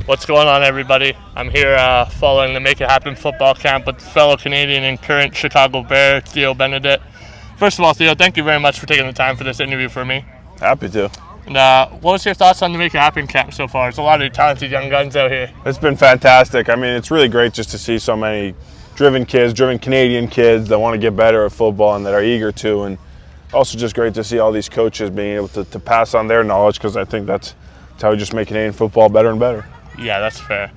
What's going on, everybody? I'm here following the Make It Happen football camp with fellow Canadian and current Chicago Bear, Theo Benedet. First of all, Theo, thank you very much for taking the time for this interview for me. Happy to. And what was your thoughts on the Make It Happen camp so far? There's a lot of talented young guns out here. It's been fantastic. I mean, it's really great just to see so many driven Canadian kids that want to get better at football and that are eager to. And also just great to see all these coaches being able to pass on their knowledge, because I think that's how we just make Canadian football better and better. Yeah, that's fair.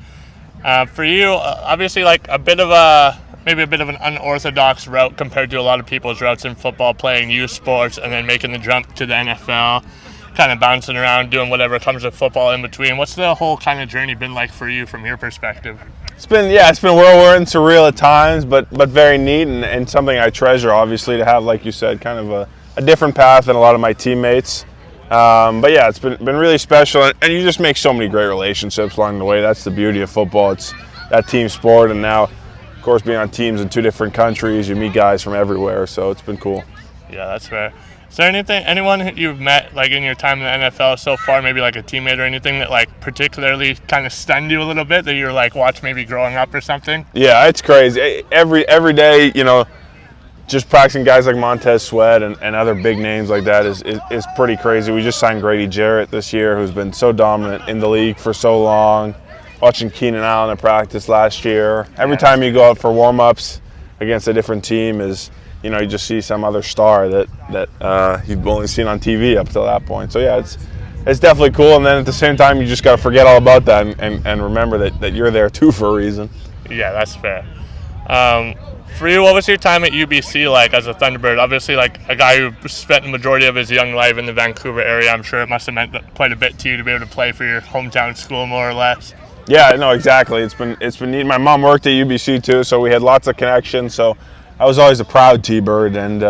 For you, obviously, like maybe a bit of an unorthodox route compared to a lot of people's routes in football, playing youth sports and then making the jump to the NFL, kind of bouncing around, doing whatever comes with football in between. What's the whole kind of journey been like for you from your perspective? It's been whirlwind, surreal at times, but very neat and something I treasure, obviously, to have, like you said, kind of a different path than a lot of my teammates. But yeah, it's been really special, and you just make so many great relationships along the way. That's the beauty of football. It's that team sport, and now, of course, being on teams in 2 different countries, you meet guys from everywhere, so it's been cool. Yeah, that's fair. Is there anyone you've met, like, in your time in the NFL so far, maybe like a teammate or anything that, like, particularly kind of stunned you a little bit, that you're, like, watched maybe growing up or something? Yeah, it's crazy. Every day, you know, just practicing guys like Montez Sweat and other big names like that is pretty crazy. We just signed Grady Jarrett this year, who's been so dominant in the league for so long. Watching Keenan Allen at practice last year. Every time you go out for warm-ups against a different team is, you know, you just see some other star that you've only seen on TV up till that point. So yeah, it's definitely cool. And then at the same time, you just got to forget all about that and remember that you're there too for a reason. Yeah, that's fair. For you, what was your time at UBC like as a Thunderbird? Obviously, like a guy who spent the majority of his young life in the Vancouver area, I'm sure it must have meant quite a bit to you to be able to play for your hometown school, more or less. Yeah, no, exactly. It's been neat. My mom worked at UBC too, so we had lots of connections. So I was always a proud T-Bird, and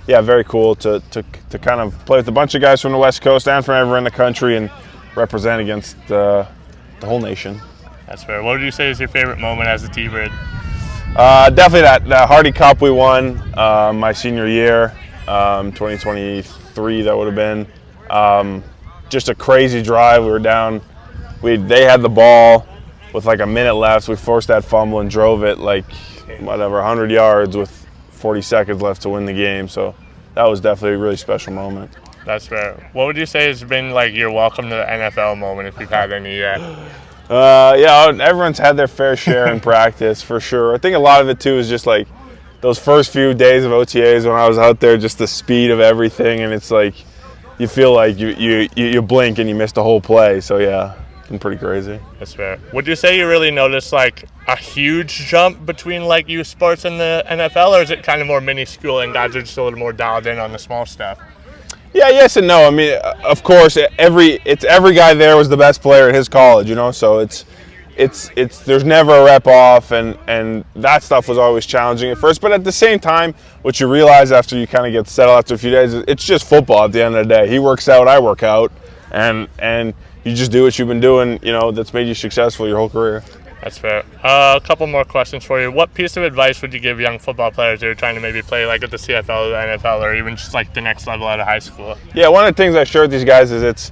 yeah, very cool to kind of play with a bunch of guys from the West Coast and from everywhere in the country and represent against the whole nation. That's fair. What would you say is your favorite moment as a T-Bird? Definitely that Hardy Cup we won my senior year, 2023 that would have been. Just a crazy drive. We were down. They had the ball with like a minute left. We forced that fumble and drove it like 100 yards with 40 seconds left to win the game. So that was definitely a really special moment. That's fair. What would you say has been like your welcome to the NFL moment, if you've had any yet? Yeah, everyone's had their fair share in practice for sure. I think a lot of it too is just like those first few days of OTAs when I was out there, just the speed of everything, and it's like you feel like you blink and you missed a whole play. So yeah, it's been pretty crazy. That's fair. Would you say you really noticed like a huge jump between like youth sports and the NFL, or is it kind of more minuscule and guys are just a little more dialed in on the small stuff? Yeah, yes and no. I mean, of course, every guy there was the best player at his college, you know. So it's there's never a rep off, and that stuff was always challenging at first. But at the same time, what you realize after you kind of get settled after a few days, it's just football at the end of the day. He works out, I work out, and you just do what you've been doing, you know, that's made you successful your whole career. That's fair. A couple more questions for you. What piece of advice would you give young football players who are trying to maybe play like at the CFL or the NFL, or even just like the next level out of high school? Yeah, one of the things I share with these guys is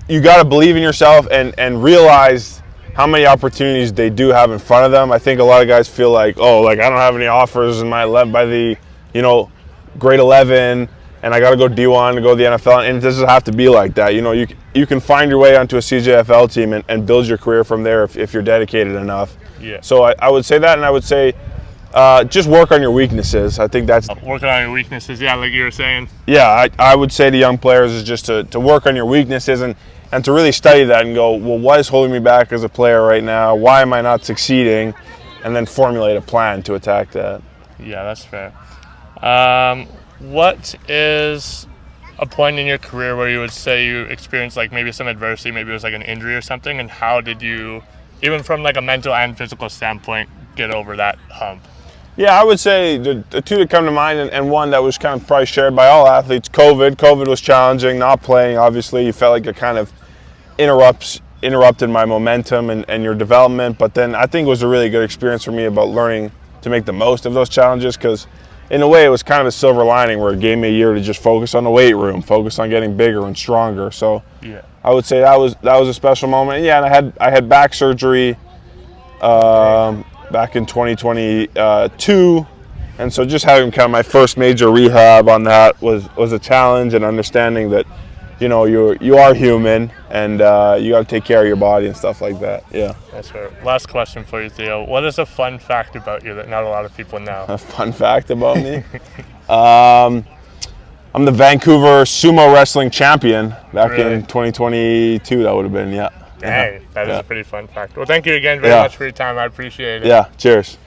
you got to believe in yourself and realize how many opportunities they do have in front of them. I think a lot of guys feel like, oh, like I don't have any offers in by the, you know, grade 11, and I got to go D1 to go to the NFL, and it doesn't have to be like that. You know, you can find your way onto a CJFL team and build your career from there if you're dedicated enough. Yeah. So I would say that, and I would say just work on your weaknesses. I think that's working on your weaknesses. Yeah, like you were saying. Yeah, I would say to young players is just to work on your weaknesses and to really study that and go, well, what is holding me back as a player right now? Why am I not succeeding? And then formulate a plan to attack that. Yeah, that's fair. What is a point in your career where you would say you experienced like maybe some adversity, maybe it was like an injury or something, and how did you, even from like a mental and physical standpoint, get over that hump? Yeah, I would say the two that come to mind, and one that was kind of probably shared by all athletes, COVID. COVID was challenging, not playing, obviously. You felt like it kind of interrupted my momentum and your development, but then I think it was a really good experience for me about learning to make the most of those challenges, because in a way, it was kind of a silver lining where it gave me a year to just focus on the weight room, focus on getting bigger and stronger. So, yeah. I would say that was a special moment. Yeah, and I had back surgery back in 2022, and so just having kind of my first major rehab on that was a challenge, and understanding that, you know, you are human, and you got to take care of your body and stuff like that. Yeah. That's right. Last question for you, Theo. What is a fun fact about you that not a lot of people know? A fun fact about me? I'm the Vancouver sumo wrestling champion back in 2022. That would have been, yeah. Dang, that is a pretty fun fact. Well, thank you again very much for your time. I appreciate it. Yeah, cheers.